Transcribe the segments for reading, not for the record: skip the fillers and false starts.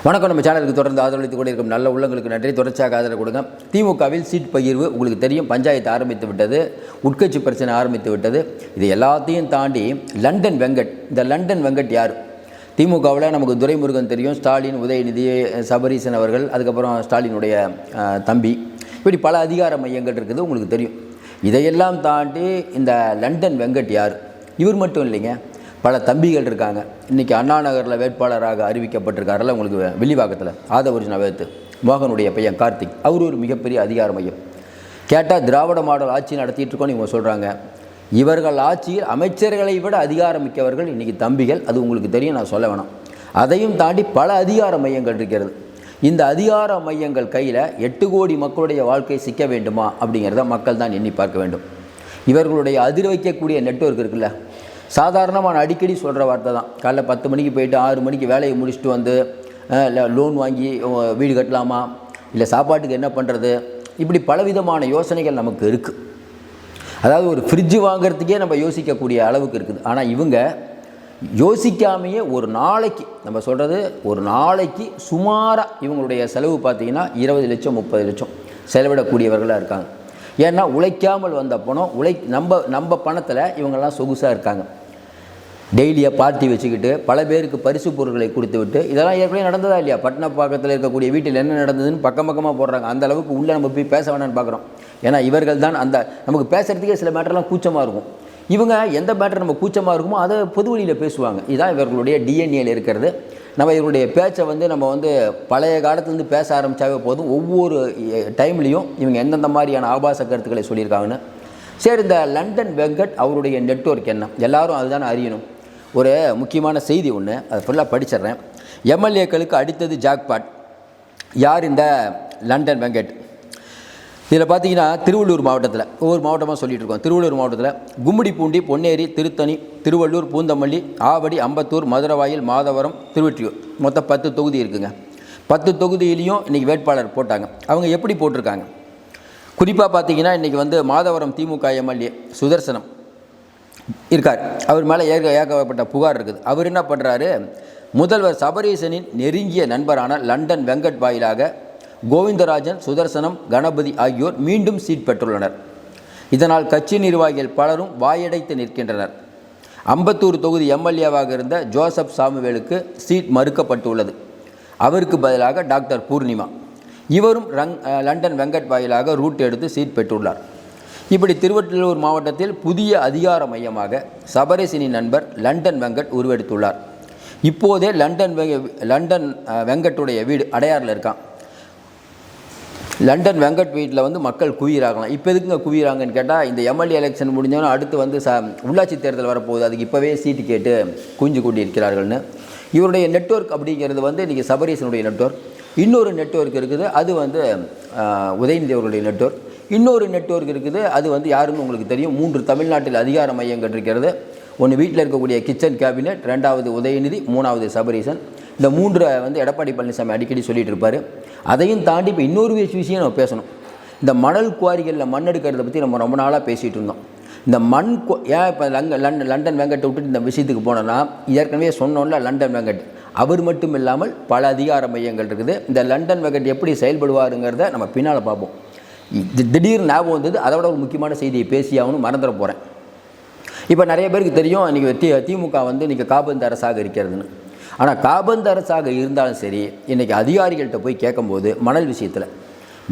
வணக்கம். நம்ம சேனலுக்கு தொடர்ந்து ஆதரவளித்துக் கொண்டிருக்கும் நல்ல உள்ளங்களுக்கு நன்றி. தொடர்ச்சியாக ஆதரவு கொடுங்க. திமுகவில் சீட் பகிர்வு உங்களுக்கு தெரியும். பஞ்சாயத்து ஆரம்பித்து விட்டது, உட்கட்சி பிரச்சனை ஆரம்பித்து விட்டது. இது எல்லாத்தையும் தாண்டி லண்டன் வெங்கட். இந்த லண்டன் வெங்கட் யார்? திமுகவில் நமக்கு துரைமுருகன் தெரியும், ஸ்டாலின், உதயநிதி, சபரீசன் அவர்கள், அதுக்கப்புறம் ஸ்டாலினுடைய தம்பி, இப்படி பல அதிகார மையங்கள் இருக்குது, உங்களுக்கு தெரியும். இதையெல்லாம் தாண்டி இந்த லண்டன் வெங்கட் யார்? இவர் மட்டும் இல்லைங்க, பல தம்பிகள் இருக்காங்க. இன்றைக்கி அண்ணா நகரில் வேட்பாளராக அறிவிக்கப்பட்டிருக்காருல, உங்களுக்கு வில்லிவாக்கத்தில் ஆதவர்ஜுன வேத்து மோகனுடைய பையன் கார்த்திக், அவர் ஒரு மிகப்பெரிய அதிகார மையம். கேட்டால் திராவிட மாடல் ஆட்சி நடத்திட்டு இருக்கோன்னு இவங்க சொல்கிறாங்க. இவர்கள் ஆட்சியில் அமைச்சர்களை விட அதிகாரம் மிக்கவர்கள் இன்றைக்கி தம்பிகள். அது உங்களுக்கு தெரியும், நான் சொல்ல வேணாம். அதையும் தாண்டி பல அதிகார மையங்கள் இருக்கிறது. இந்த அதிகார மையங்கள் கையில் 8 கோடி மக்களுடைய வாழ்க்கை சிக்க வேண்டுமா அப்படிங்கிறத மக்கள் தான் எண்ணி பார்க்க வேண்டும். இவர்களுடைய அதிர் வைக்கக்கூடிய நெட்வொர்க் இருக்குல்ல, சாதாரணமாக அடிக்கடி சொல்கிற வார்த்தை தான். காலைல 10 மணிக்கு போயிட்டு 6 மணிக்கு வேலையை முடிச்சுட்டு வந்து லோன் வாங்கி வீடு கட்டலாமா, இல்லை சாப்பாட்டுக்கு என்ன பண்ணுறது, இப்படி பலவிதமான யோசனைகள் நமக்கு இருக்குது. அதாவது ஒரு ஃப்ரிட்ஜு வாங்கிறதுக்கே நம்ம யோசிக்கக்கூடிய அளவுக்கு இருக்குது. ஆனால் இவங்க யோசிக்காமையே ஒரு நாளைக்கு, நம்ம சொல்கிறது ஒரு நாளைக்கு சுமாராக இவங்களுடைய செலவு பார்த்திங்கன்னா 20 லட்சம் 30 லட்சம் செலவிடக்கூடியவர்களாக இருக்காங்க. ஏன்னா உழைக்காமல் வந்த பணம் நம்ம பணத்தில் இவங்கெல்லாம் சொகுசாக இருக்காங்க. டெய்லியாக பார்ட்டி வச்சுக்கிட்டு பல பேருக்கு பரிசு பொருட்களை கொடுத்து விட்டு, இதெல்லாம் ஏற்கனவே நடந்ததா இல்லையா? பட்டணப்பாக்கத்தில் இருக்கக்கூடிய வீட்டில் என்ன நடந்ததுன்னு பக்கமாக போடுறாங்க. அந்த அளவுக்கு உள்ளே நம்ம போய் பேச வேணான்னு பார்க்குறோம். ஏன்னா இவர்கள் தான் அந்த நமக்கு பேசுகிறதுக்கே சில மேட்டர்லாம் கூச்சமாக இருக்கும். இவங்க எந்த மேட்டர் நம்ம கூச்சமாக இருக்குமோ அதை பொது வழியில் பேசுவாங்க. இதுதான் இவர்களுடைய டிஎன்ஏல இருக்கிறது. நம்ம இவருடைய பேச்சை நம்ம பழைய காலத்துலேருந்து பேச ஆரம்பித்தாவே போதும். ஒவ்வொரு டைம்லேயும் இவங்க எந்தெந்த மாதிரியான ஆபாச கருத்துக்களை சொல்லியிருக்காங்கன்னு. சரி, இந்த லண்டன் வெங்கட் அவருடைய நெட்வொர்க் என்ன, எல்லாரும் அதுதான் அறியணும். ஒரு முக்கியமான செய்தி ஒன்று, அதை ஃபுல்லாக படிச்சிடுறேன். எம்எல்ஏக்களுக்கு அடித்தது ஜாக்பாட். யார் இந்த லண்டன் வெங்கட்? இதில் பார்த்தீங்கன்னா திருவள்ளூர் மாவட்டத்தில், ஒவ்வொரு மாவட்டமாக சொல்லிகிட்டு இருக்கோம். திருவள்ளூர் மாவட்டத்தில் கும்மிடிப்பூண்டி, பொன்னேரி, திருத்தணி, திருவள்ளூர், பூந்தமல்லி, ஆவடி, அம்பத்தூர், மதுரவாயில், மாதவரம், திருவொற்றியூர், மொத்தம் 10 தொகுதி இருக்குங்க. 10 தொகுதியிலையும் இன்றைக்கி வேட்பாளர் போட்டாங்க. அவங்க எப்படி போட்டிருக்காங்க? குறிப்பாக பார்த்தீங்கன்னா இன்றைக்கி மாதவரம் திமுக எம்எல்ஏ சுதர்சனம் இருக்கார். அவர் மேலே ஏகப்பட்ட புகார் இருக்குது. அவர் என்ன பண்ணுறாரு, முதல்வர் சபரீசனின் நெருங்கிய நண்பரான லண்டன் வெங்கட் வாயிலாக கோவிந்தராஜன், சுதர்சனம், கணபதி ஆகியோர் மீண்டும் சீட் பெற்றுள்ளனர். இதனால் கட்சி நிர்வாகிகள் பலரும் வாயடைத்து நிற்கின்றனர். அம்பத்தூர் தொகுதி எம்எல்ஏவாக இருந்த ஜோசப் சாமுவேலுக்கு சீட் மறுக்கப்பட்டுள்ளது. அவருக்கு பதிலாக டாக்டர் பூர்ணிமா, இவரும் லண்டன் வெங்கட் வாயிலாக ரூட் எடுத்து சீட் பெற்றுள்ளார். இப்படி திருவள்ளூர் மாவட்டத்தில் புதிய அதிகார மையமாக சபரீசனின் நண்பர் லண்டன் வெங்கட் உருவெடுத்துள்ளார். இப்போதே லண்டன் வெங்கட்டுடைய வீடு அடையாறில் இருக்கான். லண்டன் வெங்கட் வீட்டில் மக்கள் குவியறாங்களாம். இப்போ எதுக்குங்க குவியறாங்கன்னு கேட்டால், இந்த எம்எல்ஏ எலெக்ஷன் முடிஞ்சோன்னா அடுத்து உள்ளாட்சி தேர்தல் வரப்போகுது, அதுக்கு இப்போவே சீட்டு கேட்டு குஞ்சு கூட்டி இருக்கிறார்கள்னு. இவருடைய நெட்வொர்க் அப்படிங்கிறது இன்றைக்கி சபரீசனுடைய நெட்வொர்க். இன்னொரு நெட்வொர்க் இருக்குது, அது உதயநிதி அவர்களுடைய நெட்வொர்க். இன்னொரு நெட்வொர்க் இருக்குது, அது யாருன்னு உங்களுக்கு தெரியும். 3 தமிழ்நாட்டில் அதிகார மையங்கள் இருக்கிறது. ஒன்று வீட்டில் இருக்கக்கூடிய கிச்சன் கேபினெட், 2வது உதயநிதி, 3வது சபரீசன். இந்த 3 எடப்பாடி பழனிசாமி அடிக்கடி சொல்லிகிட்டு இருப்பார். அதையும் தாண்டி இப்போ இன்னொரு விஷயம் நம்ம பேசணும். இந்த மணல் குவாரிகளில் மண் எடுக்கிறத பற்றி நம்ம ரொம்ப நாளாக பேசிகிட்டு இருந்தோம். இந்த ஏன் இப்போ லண்டன் வெங்கட்டை விட்டுட்டு இந்த விஷயத்துக்கு போனோன்னா, ஏற்கனவே சொன்னோம்ல லண்டன் வெங்கட், அவர் மட்டும் இல்லாமல் பல அதிகார மையங்கள் இருக்குது. இந்த லண்டன் வெங்கட் எப்படி செயல்படுவாருங்கிறத நம்ம பின்னால் பார்ப்போம். திடீர்னு ஞாபகம் வந்தது, அதோட ஒரு முக்கியமான செய்தியை பேசியாகணும், மறந்துட போகிறேன். இப்போ நிறைய பேருக்கு தெரியும் இன்றைக்கி திமுக இன்றைக்கி காபந்து அரசாக இருக்கிறதுன்னு. ஆனால் காபந்து அரசாக இருந்தாலும் சரி, இன்றைக்கி அதிகாரிகள்கிட்ட போய் கேட்கும்போது மணல் விஷயத்தில்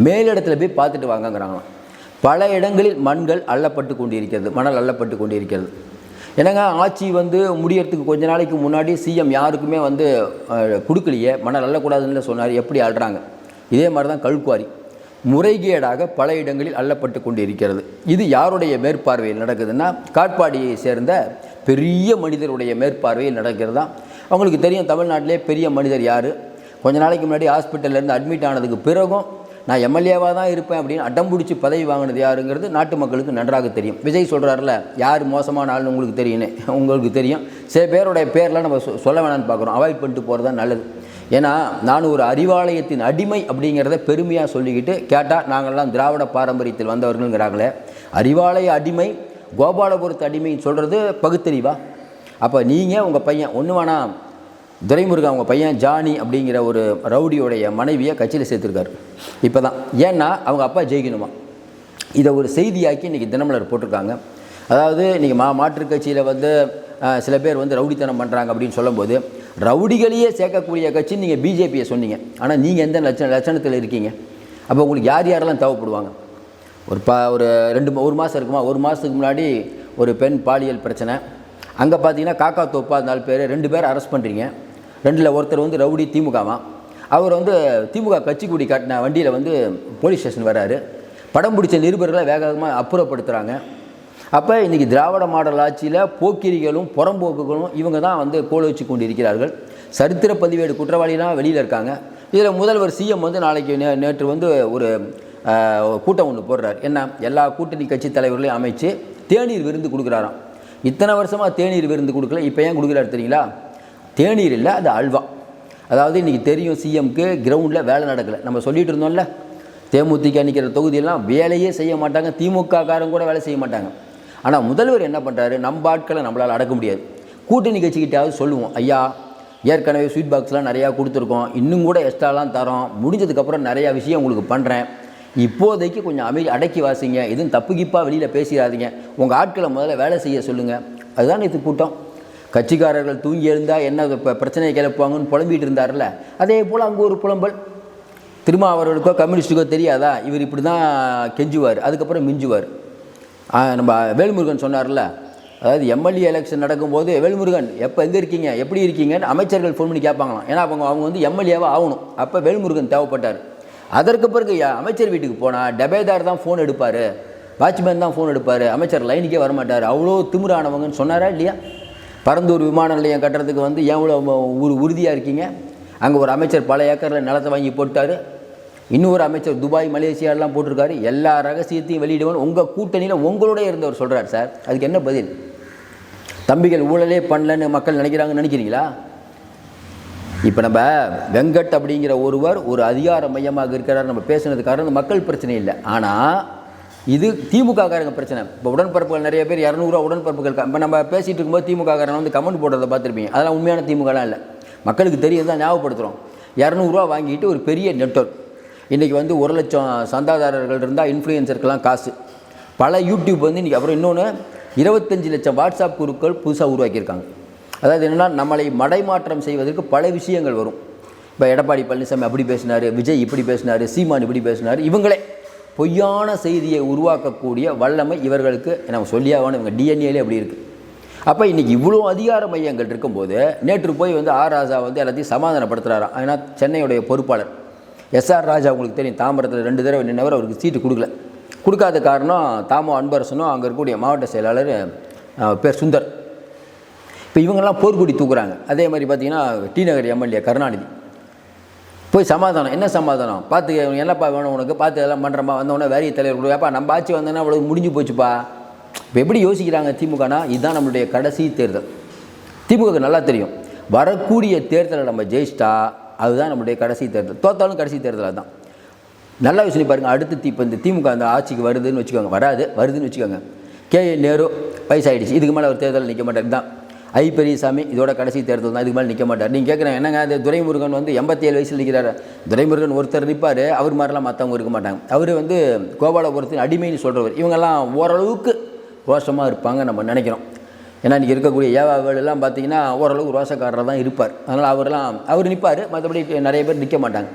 மேலிடத்தில் போய் பார்த்துட்டு வாங்கங்கிறாங்களாம். பல இடங்களில் மண்கள் அள்ளப்பட்டு கொண்டு இருக்கிறது, மணல் அள்ளப்பட்டு கொண்டு இருக்கிறது. என்னங்க ஆட்சி முடியறதுக்கு கொஞ்ச நாளைக்கு முன்னாடி சிஎம் யாருக்குமே கொடுக்கலையே, மணல் அள்ளக்கூடாதுன்னு சொன்னார். எப்படி அள்ளுறாங்க? இதே மாதிரி தான் கல்குவாரி முறைகேடாக பல இடங்களில் அள்ளப்பட்டு கொண்டு இருக்கிறது. இது யாருடைய மேற்பார்வையில் நடக்குதுன்னா, காட்பாடியை சேர்ந்த பெரிய மனிதருடைய மேற்பார்வையில் நடக்கிறது தான். அவங்களுக்கு தெரியும் தமிழ்நாட்டிலே பெரிய மனிதர் யார். கொஞ்ச நாளைக்கு முன்னாடி ஹாஸ்பிட்டல்லேருந்து அட்மிட் ஆனதுக்கு பிறகும் நான் எம்எல்ஏவாக தான் இருப்பேன் அப்படின்னு அடம்பிடிச்சி பதவி வாங்கினது யாருங்கிறது நாட்டு மக்களுக்கு நன்றாக தெரியும். விஜய் சொல்கிறாருல, யார் மோசமான ஆள்னு உங்களுக்கு தெரியும். சில பேருடைய பேர்லாம் நம்ம சொல்ல வேணான்னு பார்க்குறோம், அவாய்ட் பண்ணிட்டு போகிறது தான் நல்லது. ஏன்னா நான் ஒரு அறிவாலயத்தின் அடிமை அப்படிங்கிறத பெருமையாக சொல்லிக்கிட்டு கேட்டால் நாங்கள்லாம் திராவிட பாரம்பரியத்தில் வந்தவர்களுங்கிறாங்களே. அறிவாலய அடிமை, கோபாலபுரத்து அடிமைன்னு சொல்கிறது பகுத்தறிவா? அப்போ நீங்கள் உங்கள் பையன் ஒன்று வேணாம், துரைமுருகன் அவங்க பையன் ஜானி அப்படிங்கிற ஒரு ரவுடியோடைய மனைவியை கட்சியில் சேர்த்துருக்காரு. இப்போ தான் ஏன்னா அவங்க அப்பா ஜெயிக்கணுமா. இதை ஒரு செய்தியாக்கி இன்றைக்கி தினமலர் போட்டிருக்காங்க. அதாவது இன்றைக்கி மாற்றுக் கட்சியில் வந்து சில பேர் வந்து ரவுடித்தனம் பண்ணுறாங்க அப்படின்னு சொல்லும்போது, ரவுடிகளையே சேர்க்கக்கூடிய கட்சின்னு நீங்கள் பிஜேபியை சொன்னீங்க. ஆனால் நீங்கள் எந்த லட்சணத்தில் இருக்கீங்க? அப்போ உங்களுக்கு யார் யாரெல்லாம் தேவைப்படுவாங்க? ஒரு 1 மாதம் இருக்குமா, 1 மாதத்துக்கு முன்னாடி ஒரு பெண் பாலியல் பிரச்சனை. அங்கே பார்த்தீங்கன்னா காக்கா தோப்பா 4 பேர் 2 பேர் அரெஸ்ட் பண்ணுறீங்க. 2ல் ஒருத்தர் வந்து ரவுடி திமுகவா. அவர் வந்து திமுக கட்சி கூடி காட்டின வண்டியில் வந்து போலீஸ் ஸ்டேஷன் வராரு. படம் பிடிச்ச நிருபர்களை வேகமாக அப்புறப்படுத்துகிறாங்க. அப்போ இன்றைக்கி திராவிட மாடல் ஆட்சியில் போக்கிரிகளும் புறம்போக்குகளும் இவங்க தான் வந்து கோல் வச்சு கொண்டு இருக்கிறார்கள். சரித்திர பதிவேடு குற்றவாளிலாம் வெளியில் இருக்காங்க. இதில் முதல்வர் சிஎம் வந்து நாளைக்கு நேற்று வந்து ஒரு கூட்டம் ஒன்று போடுறார். என்ன, எல்லா கூட்டணி கட்சி தலைவர்களையும் அமைச்சு தேநீர் விருந்து கொடுக்குறாராம். இத்தனை வருஷமாக தேநீர் விருந்து கொடுக்கல, இப்போ ஏன் கொடுக்குறாரு தெரியுங்களா? தேநீர் இல்லை, அது அல்வா. அதாவது இன்றைக்கி தெரியும் சிஎம்க்கு கிரவுண்டில் வேலை நடக்கலை. நம்ம சொல்லிகிட்டு இருந்தோம்ல, தேமுதிக நிற்கிற தொகுதியெல்லாம் வேலையே செய்ய மாட்டாங்க, திமுக காரங்க கூட வேலை செய்ய மாட்டாங்க. ஆனால் முதல்வர் என்ன பண்ணுறாரு, நம்ம ஆட்களை நம்மளால் அடக்க முடியாது. கூட்டணி கட்சிக்கிட்டாவது சொல்லுவோம், ஐயா ஏற்கனவே ஸ்வீட் பாக்ஸ்லாம் நிறையா கொடுத்துருக்கோம், இன்னும் கூட எக்ஸ்ட்ராலாம் தரோம், முடிஞ்சதுக்கப்புறம் நிறையா விஷயம் உங்களுக்கு பண்ணுறேன், இப்போதைக்கு கொஞ்சம் அடக்கி வாசிங்க, எதுவும் தப்பு கிப்பாக வெளியில் பேசிடாதீங்க, உங்கள் ஆட்களை முதல்ல வேலை செய்ய சொல்லுங்கள். அதுதான் இது கூட்டம். கட்சிக்காரர்கள் தூங்கி எழுந்தால் என்ன பிரச்சனையை கிளப்புவாங்கன்னு புலம்பிகிட்டு இருந்தார்ல, அதே போல் அங்கே ஒரு புலம்பல். திருமாவர்களுக்கோ கம்யூனிஸ்ட்டுக்கோ தெரியாதா, இவர் இப்படி தான் கெஞ்சுவார், அதுக்கப்புறம் மிஞ்சுவார். நம்ம வேல்முருகன் சொன்னார்ல, அதாவது எம்எல்ஏ எலெக்ஷன் நடக்கும்போது வேல்முருகன் எப்போ எங்கே இருக்கீங்க, எப்படி இருக்கீங்கன்னு அமைச்சர்கள் ஃபோன் பண்ணி கேட்பாங்களாம். ஏன்னா அவங்க வந்து எம்எல்ஏவாக ஆகணும். அப்போ வேல்முருகன் தேவைப்பட்டார். அதற்கு பிறகு அமைச்சர் வீட்டுக்கு போனால் டபேதார் தான் ஃபோன் எடுப்பார், வாட்ச்மேன் தான் ஃபோன் எடுப்பார், அமைச்சர் லைனுக்கே வரமாட்டார். அவ்வளோ திமிரானவங்கன்னு சொன்னாரா இல்லையா? பரந்தூர் விமான நிலையம் கட்டுறதுக்கு வந்து எவ்வளோ உறுதியாக இருக்கீங்க? அங்கே ஒரு அமைச்சர் பல ஏக்கரில் நிலத்தை வாங்கி போட்டார், இன்னொரு அமைச்சர் துபாய் மலேசியாலாம் போட்டிருக்காரு. எல்லா ரகசியத்தையும் வெளியிடுவோம் உங்கள் கூட்டணியில் உங்களோட இருந்தவர் சொல்கிறார் சார். அதுக்கு என்ன பதில்? தம்பிகள் ஊழலே பண்ணலன்னு மக்கள் நினைக்கிறாங்கன்னு நினைக்கிறீங்களா? இப்போ நம்ம வெங்கட் அப்படிங்கிற ஒருவர் ஒரு அதிகார மையமாக இருக்கிறார். நம்ம பேசுனது காரணம் மக்கள் பிரச்சனை இல்லை, ஆனால் இது திமுக காரங்க பிரச்சனை. இப்போ உடன்பிறப்புகள் நிறைய பேர் 200 உடன்பிறப்புகள். இப்போ நம்ம பேசிகிட்டு இருக்கும்போது திமுக காரங்க வந்து கமெண்ட் போடுறதை பார்த்துருப்பீங்க. அதெல்லாம் உண்மையான திமுகலாம் இல்லை, மக்களுக்கு தெரியும் தான் ஞாபகப்படுத்துகிறோம். 200 வாங்கிட்டு ஒரு பெரிய நெட்வொர்க். இன்றைக்கி வந்து 1 லட்சம் சந்தாதாரர்கள் இருந்தால் இன்ஃப்ளூயன்சருக்கெல்லாம் காசு. பல யூடியூப் வந்து இன்றைக்கி, அப்புறம் இன்னொன்று 25 லட்சம் வாட்ஸ்அப் குரூப்கள் புதுசாக உருவாக்கியிருக்காங்க. அதாவது என்னென்னா, நம்மளை மடைமாற்றம் செய்வதற்கு பல விஷயங்கள் வரும். இப்போ எடப்பாடி பழனிசாமி அப்படி பேசினார், விஜய் இப்படி பேசினார், சீமான் இப்படி பேசினார். இவங்களே பொய்யான செய்தியை உருவாக்கக்கூடிய வல்லமை இவர்களுக்கு நம்ம சொல்லியாகணும். இவங்க டிஎன்ஏலே அப்படி இருக்குது. அப்போ இன்றைக்கி இவ்வளோ அதிகார மையங்கள் இருக்கும்போது நேற்று போய் வந்து ராஜா வந்து எல்லாத்தையும் சமாதானப்படுத்துகிறாராம். ஏன்னா சென்னையுடைய பொறுப்பாளர் ராஜா உங்களுக்கு தெரியும், தாம்பரத்தில் 2 தடவை நின்றவர், அவருக்கு சீட்டு கொடுக்காத காரணம் தாமோ அன்பரசனும் அங்கே இருக்கக்கூடிய மாவட்ட செயலாளர் பேர் சுந்தர். இப்போ இவங்கெல்லாம் போர்க்குடி தூக்குறாங்க. அதே மாதிரி பார்த்திங்கன்னா டி நகர் எம்எல்ஏ கருணாநிதி போய் சமாதானம், என்ன சமாதானம் பார்த்து என்னப்பா வேணும் உனக்கு, பார்த்து எல்லாம் பண்ணுறப்பா, வந்தவொடனே வேறிய தலைவர் கொடுப்பா, நம்ம ஆட்சி வந்தோன்னா அவ்வளோ முடிஞ்சு போச்சுப்பா. இப்போ எப்படி யோசிக்கிறாங்க திமுகனா, இதுதான் நம்மளுடைய கடைசி தேர்தல். திமுகவுக்கு நல்லா தெரியும், வரக்கூடிய தேர்தலை நம்ம ஜெயிச்சிட்டா அதுதான் நம்மளுடைய கடைசி தேர்தல், தோத்தாலும் கடைசி தேர்தல். அதுதான் நல்லா யோசனை பாருங்கள். அடுத்து இப்போ இந்த திமுக அந்த ஆட்சிக்கு வருதுன்னு வச்சுக்கோங்க, வருதுன்னு வச்சுக்கோங்க. நேரு வயசாகிடுச்சு, இதுக்கு மேலே ஒரு தேர்தல் நிற்க மாட்டார். தான் பெரியசாமி இதோட கடைசி தேர்தல் தான், இதுக்கு மேலே நிற்க மாட்டார். நீங்கள் கேட்குறேன் என்னங்க, அது துரைமுருகன் வந்து 87 வயசில் நிற்கிறார். துரைமுருகன் ஒருத்தர் நிற்பார், அவர் மாதிரிலாம் மற்றவங்க இருக்க மாட்டாங்க. அவர் வந்து கோபாலபுரத்தின் அடிமைன்னு சொல்கிறவர். இவங்கெல்லாம் ஓரளவுக்கு ரோஷமாக இருப்பாங்க நம்ம நினைக்கிறோம். ஏன்னா இன்றைக்கி இருக்கக்கூடிய ஏவாவேலாம் பார்த்தீங்கன்னா ஓரளவுக்கு ரோஷக்காரராக தான் இருப்பார். அதனால் அவர் நிற்பார், மற்றபடி நிறைய பேர் நிற்க மாட்டாங்க.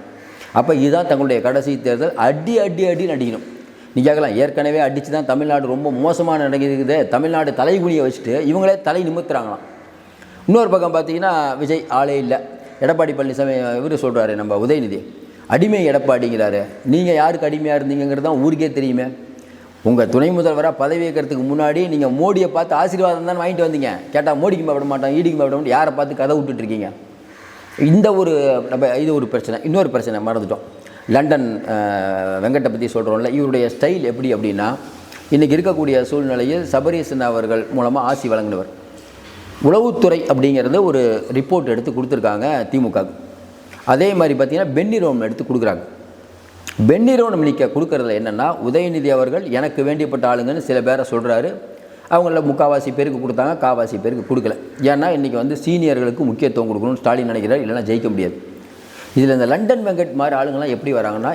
அப்போ இதுதான் தங்களுடைய கடைசி தேர்தல். அடின்னு அடிக்கணும். நீங்கள் கேட்கலாம், ஏற்கனவே அடித்து தான் தமிழ்நாடு ரொம்ப மோசமாக நடக்குது, தமிழ்நாடு தலைகுனியை வச்சுட்டு இவங்களே தலை நிமித்துறாங்களாம். இன்னொரு பக்கம் பார்த்தீங்கன்னா விஜய் ஆளே இல்லை. எடப்பாடி பழனிசாமி இவர் சொல்கிறாரு, நம்ம உதயநிதி அடிமை எடப்பாடிங்கிறாரு. நீங்கள் யாருக்கு அடிமையாக இருந்தீங்கிறது தான் ஊருக்கே தெரியுமே. உங்கள் துணை முதல்வராக பதவி ஏற்கிறதுக்கு முன்னாடி நீங்கள் மோடியை பார்த்து ஆசீர்வாதம் தான் வாங்கிட்டு வந்தீங்க. கேட்டால் மோடிக்கு பயப்பட மாட்டோம், ஈடிக்கு பயப்பட மாட்டோம், யாரை பார்த்து கதை விட்டுட்ருக்கீங்க. இந்த ஒரு இது ஒரு பிரச்சனை. இன்னொரு பிரச்சனை மறந்துட்டோம், லண்டன் வெங்கட்டை பற்றி சொல்கிறோம்ல, இவருடைய ஸ்டைல் எப்படி அப்படின்னா, இன்றைக்கி இருக்கக்கூடிய சூழ்நிலையில் சபரீசன் அவர்கள் மூலமாக ஆசி வழங்கினவர். உளவுத்துறை அப்படிங்கிறது ஒரு ரிப்போர்ட் எடுத்து கொடுத்துருக்காங்க திமுக. அதே மாதிரி பார்த்திங்கன்னா பென்னிரோம் எடுத்து கொடுக்குறாங்க. பென்னிரோம் கொடுக்கறதுல என்னென்னா, உதயநிதி அவர்கள் எனக்கு வேண்டியப்பட்ட ஆளுங்கன்னு சில பேரை சொல்கிறாரு. அவங்கள முக்கால்வாசி பேருக்கு கொடுத்தாங்க, கால்வாசி பேருக்கு கொடுக்கல. ஏன்னா இன்றைக்கி வந்து சீனியர்களுக்கு முக்கியத்துவம் கொடுக்கணும்னு ஸ்டாலின் நினைக்கிறார், இல்லைன்னா ஜெயிக்க முடியாது. இதில் இந்த லண்டன் வெங்கட் மாதிரி ஆளுங்கள்லாம் எப்படி வராங்கன்னா,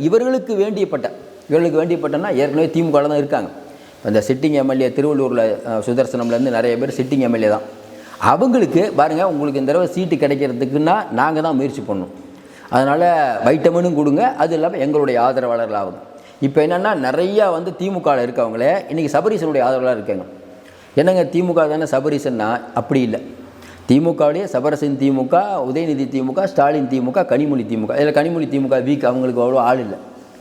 இவர்களுக்கு வேண்டியப்பட்டனா ஏற்கனவே திமுகவில் தான் இருக்காங்க. இந்த சிட்டிங் எம்எல்ஏ திருவள்ளூரில் சுதர்சனம்லேருந்து நிறைய பேர் சிட்டிங் எம்எல்ஏ தான். அவங்களுக்கு பாருங்கள், உங்களுக்கு இந்த தடவை சீட்டு கிடைக்கிறதுக்குன்னா நாங்கள் தான் முயற்சி பண்ணணும். அதனால் வைட்டமினும் கொடுங்க, அது இல்லாமல் எங்களுடைய ஆதரவாளர்கள் ஆகுங்க. இப்போ என்னென்னா நிறையா வந்து திமுகவில் இருக்கவங்களே இன்றைக்கி சபரீசனுடைய ஆதரவாளர் இருக்காங்க. என்னங்க திமுக தானே சபரீசன்னா? அப்படி இல்லை. திமுகவிலேயே சபரசன் திமுக, உதயநிதி திமுக, ஸ்டாலின் திமுக, கனிமொழி திமுக. இதில் கனிமொழி திமுக வீக், அவங்களுக்கு அவ்வளோ ஆள் இல்லை.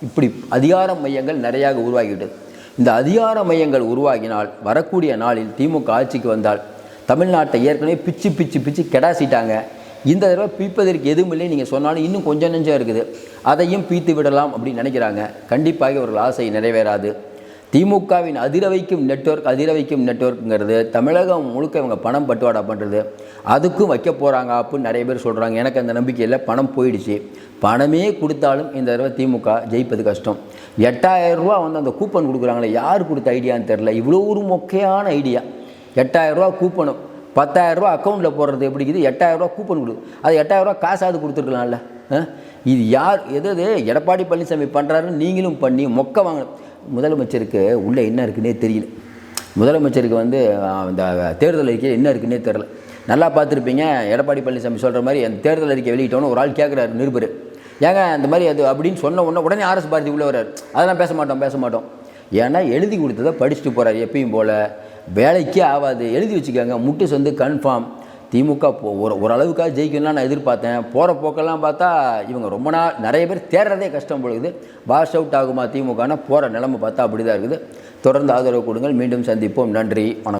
இப்படி அதிகார மையங்கள் நிறையாக உருவாகிவிட்டது. இந்த அதிகார மையங்கள் உருவாகினால் வரக்கூடிய நாளில் திமுக ஆட்சிக்கு வந்தால் தமிழ்நாட்டை ஏற்கனவே பிச்சு பிச்சு பிச்சு கெடாசிட்டாங்க. இந்த தடவை பீப்பதற்கு எதுவும் இல்லை. நீங்கள் சொன்னாலும் இன்னும் கொஞ்சம் நெஞ்சம் இருக்குது, அதையும் பீத்து விடலாம் அப்படின்னு நினைக்கிறாங்க. கண்டிப்பாக இவர்கள் ஆசை நிறைவேறாது. திமுகவின் அதிர வைக்கும் நெட்வொர்க்குங்கிறது தமிழகம் முழுக்க இவங்க பணம் பட்டுவாடா பண்ணுறது, அதுக்கும் வைக்க போகிறாங்க அப்படின்னு நிறைய பேர் சொல்கிறாங்க. எனக்கு அந்த நம்பிக்கையில் பணம் போயிடுச்சு. பணமே கொடுத்தாலும் இந்த தடவை திமுக ஜெயிப்பது கஷ்டம். 8000 ரூபா வந்து அந்த கூப்பன் கொடுக்குறாங்களே, யார் கொடுத்த ஐடியான்னு தெரில. இவ்வளோ ஒரு மொக்கையான ஐடியா. 8000 ரூபா கூப்பனும் 10,000 ரூபா அக்கௌண்ட்டில் போடுறது எப்படி இருக்குது? 8000 ரூபா கூப்பன் கொடு, அது 8000 ரூபா காசாவது கொடுத்துருக்கலாம்ல. இது யார் எது எடப்பாடி பழனிசாமி பண்ணுறாருன்னு நீங்களும் பண்ணி மொக்க வாங்க. முதலமைச்சருக்கு உள்ளே என்ன இருக்குன்னே தெரியல. முதலமைச்சருக்கு வந்து இந்த தேர்தல் அறிக்கையில் என்ன இருக்குன்னே தெரில. நல்லா பார்த்துருப்பீங்க, எடப்பாடி பழனிசாமி சொல்கிற மாதிரி அந்த தேர்தல் அறிக்கை வெளியிட்டோன்னு ஒரு ஆள் கேட்குறாரு நிருபர், ஏங்க அந்த மாதிரி அது அப்படின்னு சொன்ன உடனே ஆர்எஸ் பாரதி உள்ளே வர்றாரு. அதெல்லாம் பேச மாட்டோம். ஏன்னா எழுதி கொடுத்ததை படிச்சுட்டு போகிறார். எப்பயும் போல் வேலைக்கே ஆகாது. எழுதி வச்சுக்கோங்க, முட்டு வந்து கன்ஃபார்ம். திமுக ஓரளவுக்காக ஜெயிக்கணும்லாம் நான் எதிர்பார்த்தேன். போகிற போக்கெல்லாம் பார்த்தா இவங்க ரொம்ப நிறைய பேர் தேடுறதே கஷ்டம் பொழுது. வாஷ் அவுட் ஆகுமா திமுகனா? போகிற நிலைமை பார்த்தா அப்படி தான் இருக்குது. தொடர்ந்து ஆதரவு கொடுங்கள். மீண்டும் சந்திப்போம். நன்றி, வணக்கம்.